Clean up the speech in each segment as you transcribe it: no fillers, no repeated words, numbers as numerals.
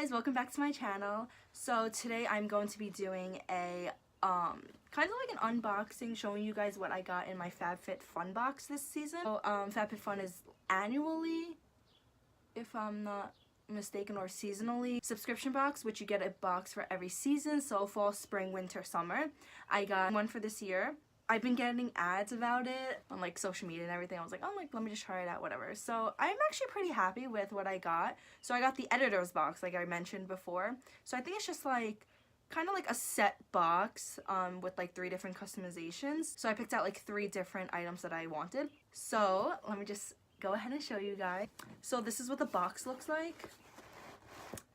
guys, welcome back to my channel. So today I'm going to be doing a kind of like an unboxing, showing you guys what I got in my FabFitFun Box this season. So FabFitFun is annually, if I'm not mistaken, or seasonally subscription box, which you get a box for every season, so fall, spring, winter, summer. I got one for this year. I've been getting ads about it on like social media and everything. I was like, oh, like, let me just try it out, whatever. So I'm actually pretty happy with what I got. So I got the editor's box, like I mentioned before. So I think it's just like kind of like a set box with like 3 different customizations. So I picked out like 3 different items that I wanted. So let me just go ahead and show you guys. So this is what the box looks like.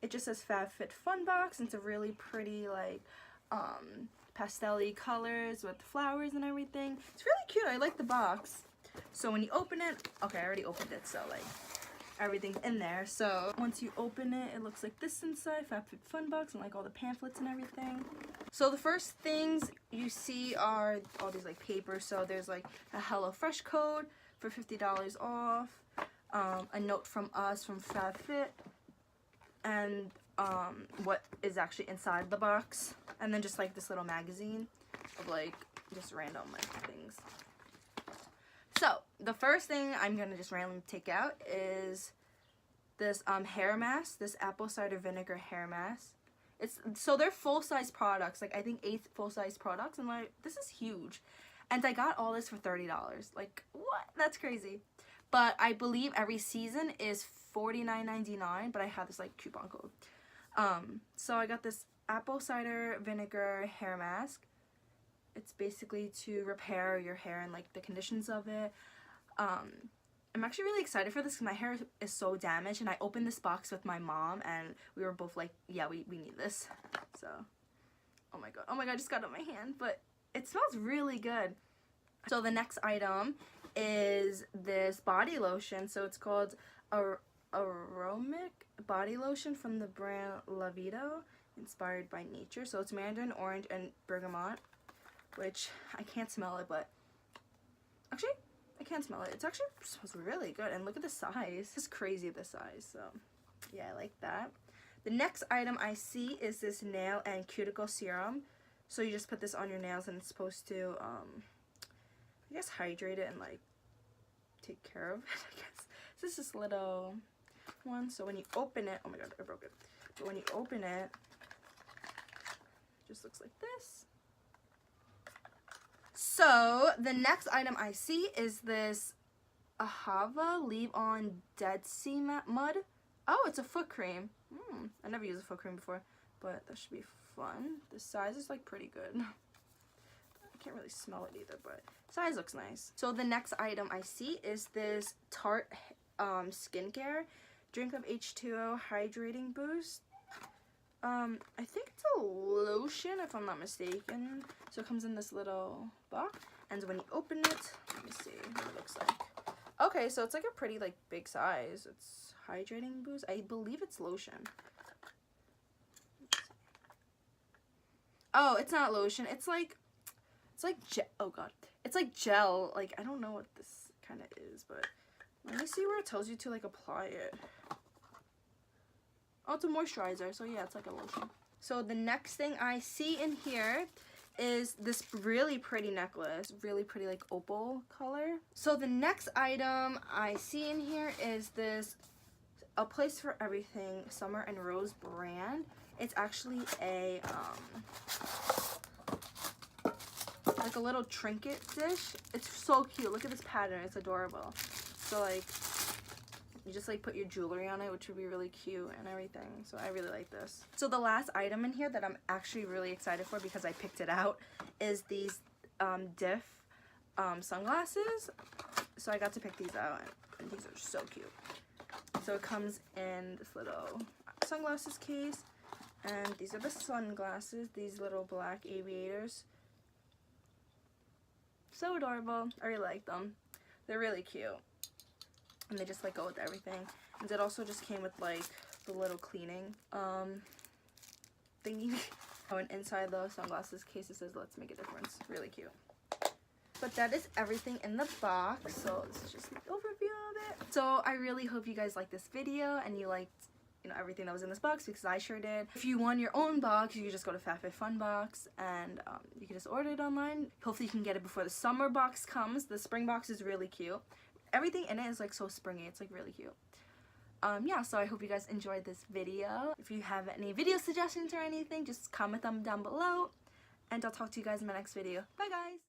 It just says FabFitFun Box, and it's a really pretty like pastel-y colors with flowers and everything. It's really cute. I like the box. So when you open it, okay, I already opened it, so like everything's in there. So once you open it, it looks like this inside, FabFitFun Box, and like all the pamphlets and everything. So the first things you see are all these like papers. So there's like a HelloFresh code for $50 off, a note from us from FabFit, and what is actually inside the box, and then just like this little magazine of like just random like things. So the first thing I'm gonna just randomly take out is this hair mask, this apple cider vinegar hair mask. So they're full-size products, like I think 8 full-size products, and like this is huge, and I got all this for $30. Like what? That's crazy. But I believe every season is $49.99, but I have this like coupon code. So I got this apple cider vinegar hair mask. It's basically to repair your hair and like the conditions of it. I'm actually really excited for this because my hair is so damaged, and I opened this box with my mom and we were both like, yeah, we need this. So oh my god, I just got it on my hand, but it smells really good. So the next item is this body lotion. So it's called Aromatic body lotion from the brand La Vida, inspired by nature. So it's mandarin, orange, and bergamot, which I can't smell it, but actually I can smell it. It actually smells really good, and look at the size. It's crazy, the size. So yeah, I like that. The next item I see is this nail and cuticle serum. So you just put this on your nails, and it's supposed to I guess hydrate it and like take care of it, I guess. So this is this little one. So when you open it, oh my god, I broke it. But when you open it, it just looks like this. So the next item I see is this Ahava leave-on Dead Sea Mud. Oh, it's a foot cream. I never used a foot cream before, but that should be fun. The size is like pretty good. I can't really smell it either, but size looks nice. So the next item I see is this Tarte skincare drink of H2O hydrating boost. I think it's a lotion if I'm not mistaken. So it comes in this little box, and when you open it, let me see what it looks like. Okay, so it's like a pretty like big size. It's hydrating boost. I believe it's lotion. Oh, it's not lotion. It's like gel. Oh god, it's like gel. Like I don't know what this kind of is, but let me see where it tells you to like apply it. Oh, it's a moisturizer, so yeah, it's like a lotion. So the next thing I see in here is this really pretty necklace, really pretty like opal color. So the next item I see in here is this A Place for Everything Summer and Rose brand. It's actually a like a little trinket dish. It's so cute. Look at this pattern. It's adorable. So like you just like put your jewelry on it, which would be really cute and everything. So I really like this. So the last item in here that I'm actually really excited for because I picked it out is these Diff sunglasses. So I got to pick these out, and these are so cute. So it comes in this little sunglasses case, and these are the sunglasses, these little black aviators. So adorable. I really like them. They're really cute, and they just like go with everything. And it also just came with like the little cleaning thingy. Oh, and inside the sunglasses case it says "Let's make a difference." Really cute. But that is everything in the box. So this is just an overview of it. So I really hope you guys liked this video and you liked you know, everything that was in this box, because I sure did. If you want your own box, you can just go to FabFitFun Box and you can just order it online. Hopefully you can get it before the summer box comes. The spring box is really cute. Everything in it is like so springy. It's like really cute. Yeah, so I hope you guys enjoyed this video. If you have any video suggestions or anything, just comment them down below. And I'll talk to you guys in my next video. Bye guys!